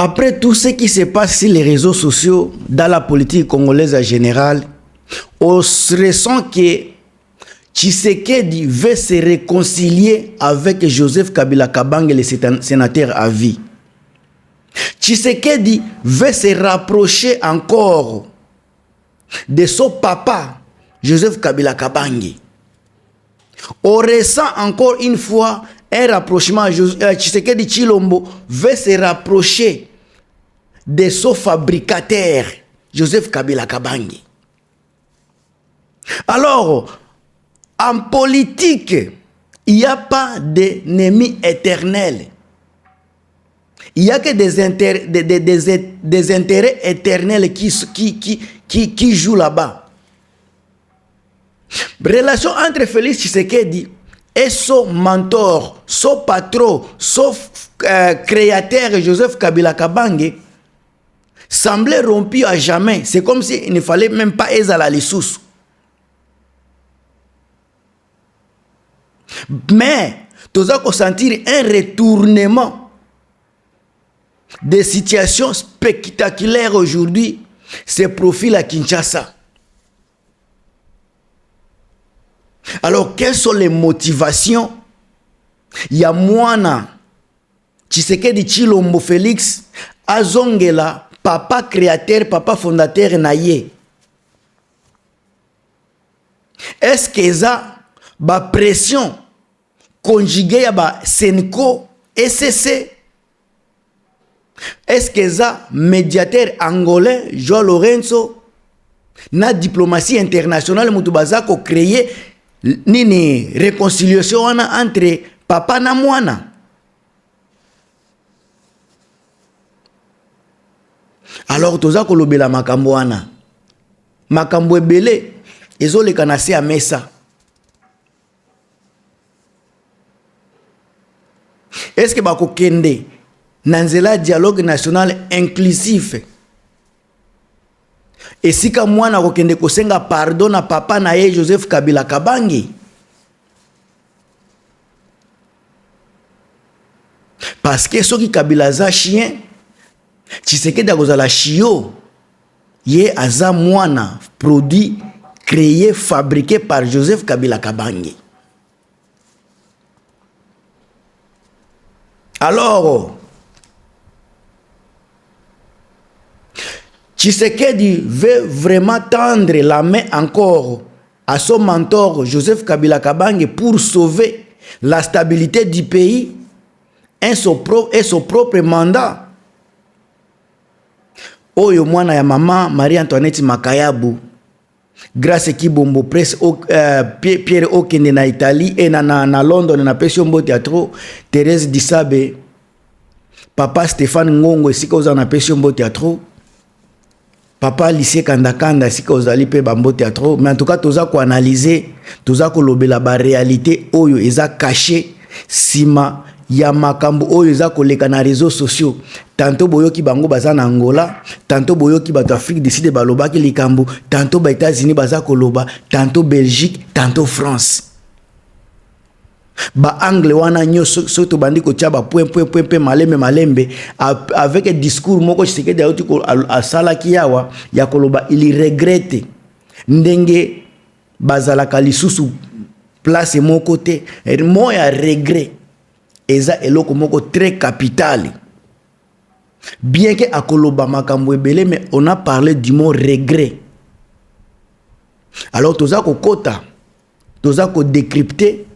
Après tout ce qui se passe sur les réseaux sociaux, dans la politique congolaise en général, on ressent que Tshisekedi veut se réconcilier avec Joseph Kabila Kabange, le sénateur à vie. Tshisekedi veut se rapprocher encore de son papa, Joseph Kabila Kabange. On ressent encore une fois un rapprochement. Tshisekedi Tshilombo veut se rapprocher de son fabricateur, Joseph Kabila Kabange. Alors, en politique, il n'y a pas d'ennemi éternel. Il n'y a que des intérêts éternels qui jouent là-bas. Relation entre Félix Tshisekedi et son mentor, son patron, son créateur Joseph Kabila Kabange semblait rompu à jamais. C'est comme s'il ne fallait même pas ezala lisusu. Mais tu as sentir un retournement des situations spectaculaires aujourd'hui se profile à Kinshasa. Alors, quelles sont les motivations? Il y a Mwana Tshisekedi Tshilombo Félix azongela papa créateur, papa fondateur naye. Est-ce que ça ba pression conjuguée à ba Senko SCC? Est-ce que ça médiateur angolais João Lorenzo na diplomatie internationale mutubaza ko créer nini réconciliation entre papa na mwana? Alors toza ko lobela makambo wana makambo ebele ezoleka na se ya mesa. Est-ce que bako kende Nanzela dialogue national inclusif? Et si ka mwana kokende kosenga pardon na papa na ye Joseph Kabila Kabange? Parce que soki Kabila za chien, Tshisekedi akozala chio, ye aza mwana produit créé, fabriqué par Joseph Kabila Kabange. Alors, Tshisekedi veut vraiment tendre la main encore à son mentor Joseph Kabila Kabange pour sauver la stabilité du pays et son propre mandat. Oyo mwana ya maman Marie-Antoinette Makayabu, grâce qui bombo presse Pierre Okende na Italie et na London na Pession Mbo Théâtre, Thérèse Dissabe, papa Stéphane Ngongo esika oza na Pession Mbo Théâtre, papa lycée Kandakanda esika ozali pe Bambo Théâtre. Mais en tout cas toza ko analyser, toza ko lobela ba réalité oyo eza caché sima ya makambo oyo eza koleka na réseaux sociaux. Tantôt boyoki bango baza na Angola, tantôt boyoki bato Afrique du Sud balobaki likambo, tantôt ba États-Unis baza koloba, tantôt Belgique, tantôt France. Ba angle wana nyoso soto bandi ko tia ba point malembe avec un discours moko Tshisekedi auti ko asala kiyawa ya koloba il regrette ndenge bazala kalisusu place mon côté mo ya regret eza eloko moko très capital. Bien que akoloba makambo ebele, mais on a parlé du mot regret. Alors toza ko kota, toza ko décrypter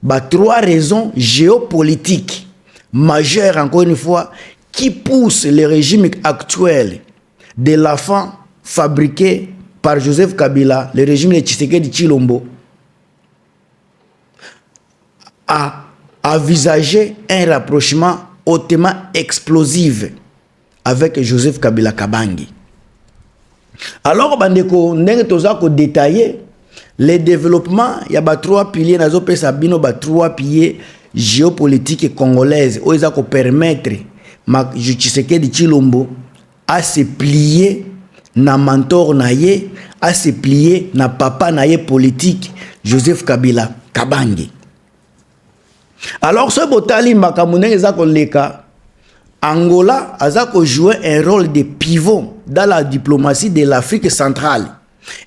bah, 3 raisons géopolitiques majeures, encore une fois, qui poussent le régime actuel de l'enfant fabriqué par Joseph Kabila, le régime de Tshisekedi Tshilombo, à envisager un rapprochement hautement explosif avec Joseph Kabila Kabange. Alors, bandeko, ndenge toza ko détailler les développements, il y a 3 piliers, nazo pesa bino 3 piliers géopolitiques congolaises, où ils ont permettre Tshisekedi Tshilombo à se plier na mentor na ye, à se plier na papa na ye politique Joseph Kabila Kabange. Alors ce botali makamune eza koleka Angola a joué un rôle de pivot dans la diplomatie de l'Afrique centrale.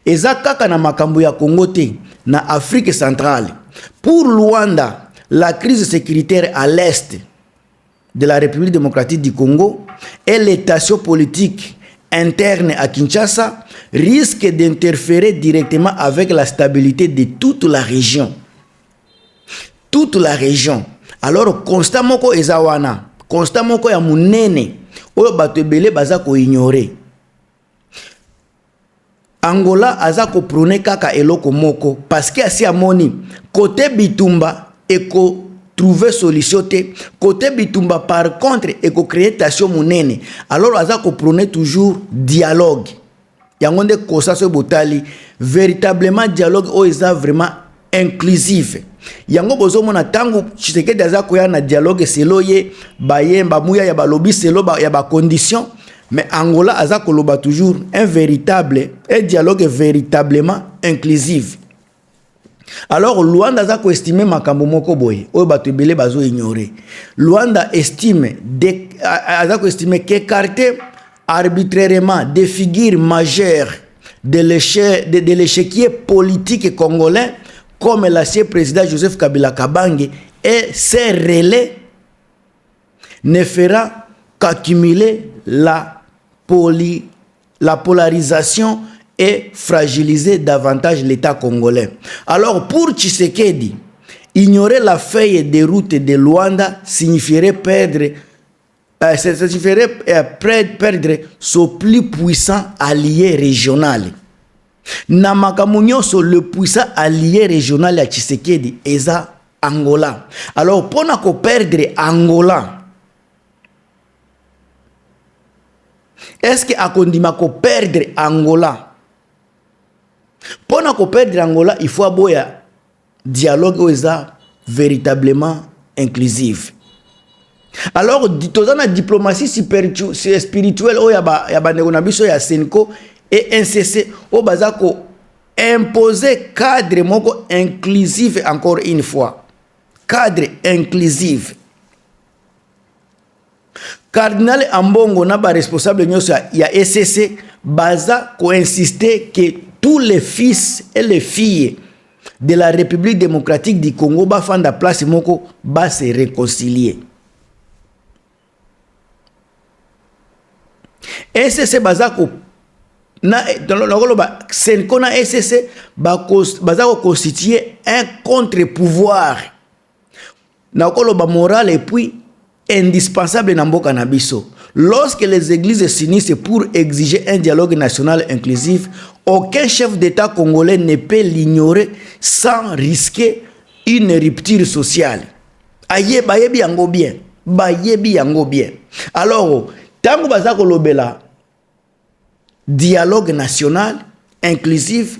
Et ça, kaka na makambo ya Congo te, na Afrique centrale. Pour Luanda, la crise sécuritaire à l'est de la République démocratique du Congo et les tensions politiques internes à Kinshasa risquent d'interférer directement avec la stabilité de toute la région. Toute la région. Alors, constamment ko ezawana, constamment ko ya munene, oyo bato ebele baza ko ignorer. Angola aza ko prôner kaka eloko moko parce que asi amoni côté bitumba eko trouver solution te, côté bitumba par contre eko créer tension munene. Alors aza ko prôner toujours dialogue. Yango nde kosa so botali véritablement dialogue o eza vraiment inclusif. Yango bozo mona tangu Tshisekedi aza koya na dialogue selo ye bayemba muya ya balobi selo ya ba condition. Mais Angola aza koloba toujours un dialogue véritablement inclusif. Alors Luanda aza ko estimer makambo moko boye oyo bato ebele bazo ignorer. Luanda estime qu'écarter arbitrairement des figures majeures de l'échiquier politique congolais comme l'ancien président Joseph Kabila Kabange et ses relais ne fera qu'accumuler la polarisation et fragiliser davantage l'État congolais. Alors pour Tshisekedi, ignorer la feuille de route de Luanda signifierait perdre son plus puissant allié régional. Namakamu nyonso le puissant allié régional à Tshisekedi eza Angola. Alors pour na ko perdre Angola, est-ce que akondima ko perdre Angola? Pour na ko perdre Angola, il faut aboya dialogue oza véritablement inclusif. Alors tozana diplomatie spirituelle o ya ba negonabiso ya Senko et NCC o bazako imposer cadre moko inclusif encore une fois. Cadre inclusif. Cardinal Ambongo na ba responsable nyoso ya SCC baza ko insister que tous les fils et les filles de la République démocratique du Congo ba fanda place moko ba se réconcilier. SCC baza ko na Senko na SCC baza ko constituer un contre-pouvoir na koloba moral et puis indispensable na mboka na biso. Lorsque les églises s'unissent pour exiger un dialogue national inclusif, aucun chef d'État congolais ne peut l'ignorer sans risquer une rupture sociale. Bayebi yango bien. Bayebi yango bien. Alors, tango baza kolobela dialogue national inclusif,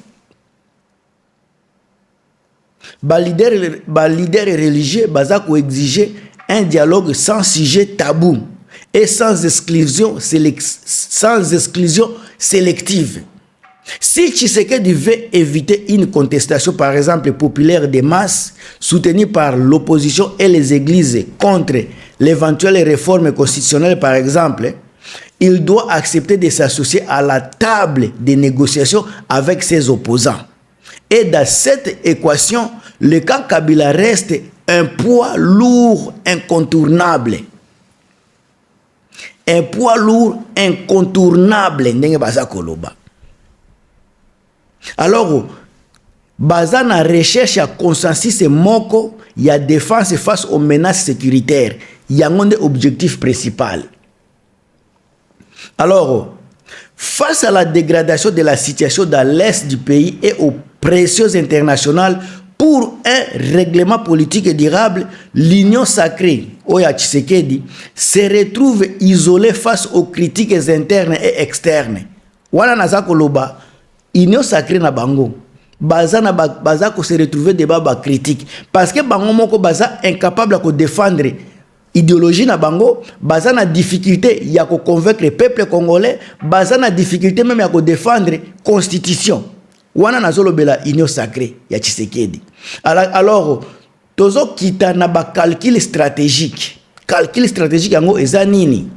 leader religieux baza ko exiger un dialogue sans sujet tabou et sans exclusion sélective. Si Tshisekedi veut éviter une contestation, par exemple populaire des masses, soutenue par l'opposition et les églises contre l'éventuelle réforme constitutionnelle, par exemple, il doit accepter de s'associer à la table des négociations avec ses opposants. Et dans cette équation, le camp Kabila reste un poids lourd incontournable. Un poids lourd incontournable. Alors, basé na recherche à consensus moko, il y a défense face aux menaces sécuritaires. Il y a un objectif principal. Alors, face à la dégradation de la situation dans l'est du pays et aux pressions internationales pour un règlement politique durable, l'Union sacrée, Oya Tshisekedi, se retrouve isolée face aux critiques internes et externes. Wana nazako loba, Union sacrée na bango, baza ko se retrouver débat ba critique parce que bango moko baza incapable de défendre idéologie na bango, baza na difficulté ya ko convaincre le peuple congolais, baza na difficulté même ya ko défendre constitution. Wana nazolo bela Union sacrée ya Tshisekedi. Alors tozo kita na ba calcul stratégique calcul stratégique yango eza nini?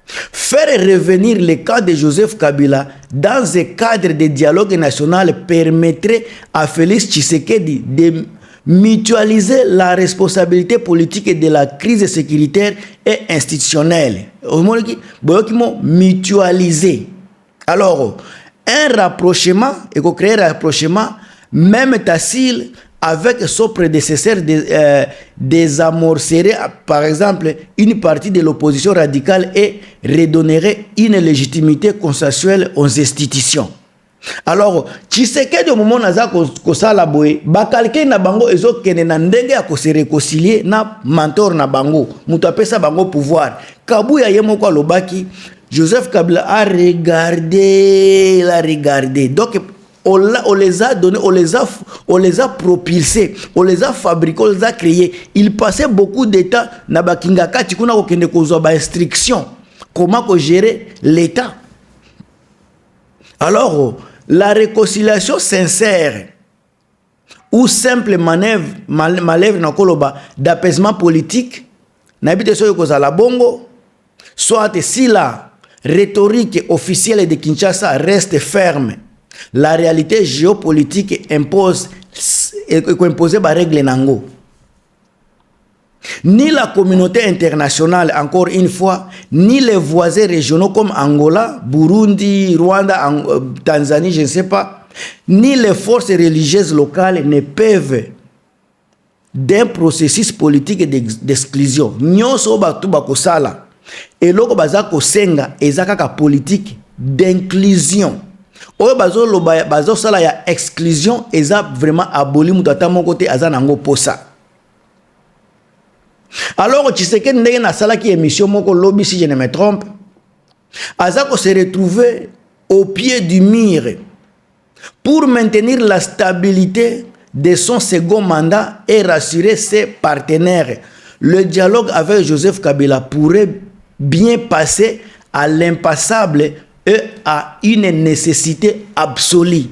Faire revenir le cas de Joseph Kabila dans un cadre de dialogue national permettrait à Félix Tshisekedi de mutualiser la responsabilité politique de la crise sécuritaire et institutionnelle. Mutualiser. Alors, un rapprochement, et qu'on crée un rapprochement, même Tassil, avec son prédécesseur, désamorcerait, par exemple, une partie de l'opposition radicale et redonnerait une légitimité consensuelle aux institutions. Alors, Tshisekedi au moment naza ko sala boye, ba calquer na bango ezo kene na ndenge ya ko se réconcilier na mentor na bango, mutu apesa bango pouvoir. Kabuya yemo kwa lobaki, Joseph Kabila a regardé, il a regardé. Donc on les a donnés, on les a propulsés, on les a fabriqués, on les a créés. Il passait beaucoup de temps na bakingaka tikuna ko kende ko zo ba instruction comment ko gérer l'état. Alors, la réconciliation sincère ou simple manœuvre d'apaisement politique, soit si la rhétorique officielle de Kinshasa reste ferme, la réalité géopolitique impose par règle nango. Ni la communauté internationale, encore une fois, ni les voisins régionaux comme Angola, Burundi, Rwanda, Tanzanie, je ne sais pas, ni les forces religieuses locales ne peuvent d'un processus politique d'exclusion. Nyonso batu bakosala eloko bazako senga ezaka politique d'inclusion. Oyo bazo sala ya exclusion eza vraiment aboli mutata mon côté azanango posa. Alors, Tshisekedi ndenge na sala qui émission moko lobby si je ne me trompe, Azako se retrouver au pied du mur pour maintenir la stabilité de son second mandat et rassurer ses partenaires. Le dialogue avec Joseph Kabila pourrait bien passer à l'impassable et à une nécessité absolue.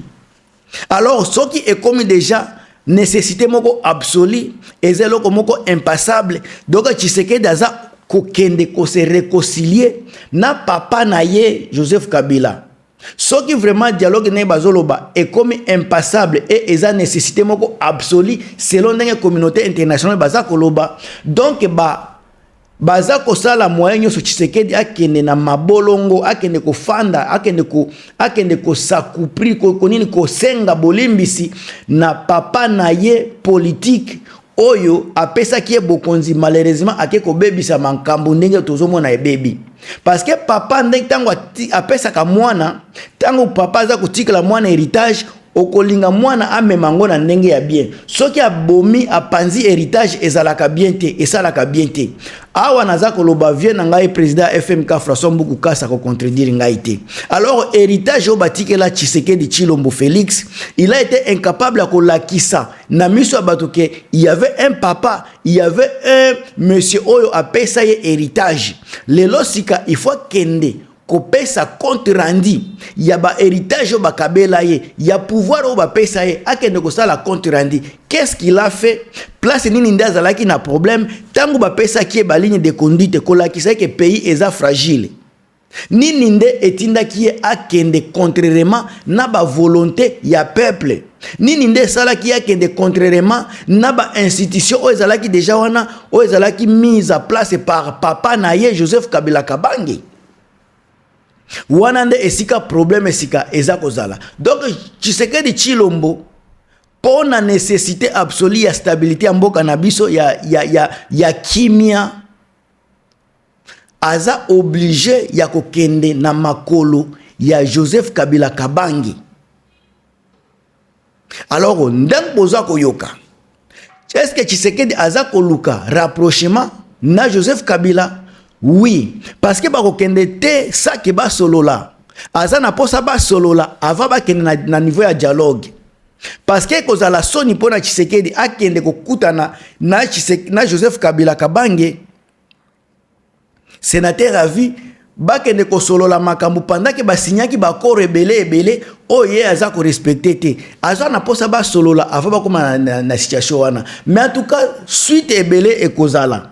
Alors, ce qui est comme déjà nécessité moko absolue et zeloko moko impassable, donc Tshisekedi aza kokende ko se réconcilier na papa na ye Joseph Kabila. Ce qui vraiment dialogue ne bazoloba est comme impassable et eza nécessité moko absolue selon la communauté internationale baza koloba. Donc baza kosala moyen nyoso Tshisekedi akende na mabolongo, akende ko fanda, akende ko sakupri ko nini ko senga bolimbisi na papa na ye politique oyo apesa ki bokonzi malheureusement akeko bebisa mankambo ndenge tozomona e bebi. Parce que papa ndenge tango apesa ka mwana, tango papa za kutikala mwana héritage okolinga mwana amemango na ndenge ya bien. Soki abomi apanzi héritage ezalaka bien te, esalaka bien te. Awa naza koloba vie na ngai président FMK François Mbuku Kasa ko contredire ngai te. Alors héritage o batikela Tshisekedi Tshilombo Félix, il a été incapable à kolakisa na miso bato ke il y avait un papa, il y avait un monsieur oyo apesa ye héritage. Lelo sika il faut kende kopesa compte rendu ya ba héritage ba kabela ye ya pouvoir o ba pesa ye akende ko sala compte rendu. Qu'est-ce qu'il a fait? Place nini ndaza laki na problème tango ba pesa ki ba ligne de conduite ko la ki sa ke pays eza fragile. Nini nde etinda ki akende contrairement na ba volonté ya peuple. Nini nde sala ki akende contrairement na ba institution o ezalaki déjà wana o ezalaki mise à place par papa na ye Joseph Kabila Kabange. Wanande esika problème esika eza kozala. Donc Tshisekedi Tshilombo pour la nécessité absolue ya stabilité mboka na biso ya kimia aza obligé ya kokende na makolo ya Joseph Kabila Kabange. Alors ndang boza koyoka. Est-ce que Tshisekedi aza koluka rapprochement na Joseph Kabila? Oui, parce que bakokende te sa ke ba solola. Aza na posa ba solola avant ba kende na niveau ya dialogue. Parce que kozala soni pona Tshisekedi akende kokuta na Joseph Kabila Kabange, sénateur à vie, bakende kosolola makambo pendant que basignaki bakoro ebele oyo ye aza korespecte te aza na posa basolola avant bakoma na situation wana. Mais en tout cas suite ebele ekozala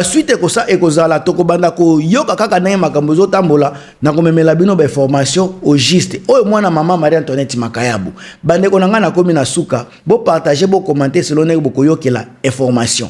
suite ekozala tokobanda koyoka kaka ndenge makambo ezotambola na komemela bino bainformation au juste oyo mwana mama Marie-Antoinette Makayabu bandeko na nga nakomi na suka bo partager bo commenter selon ndenge bokoyokela information.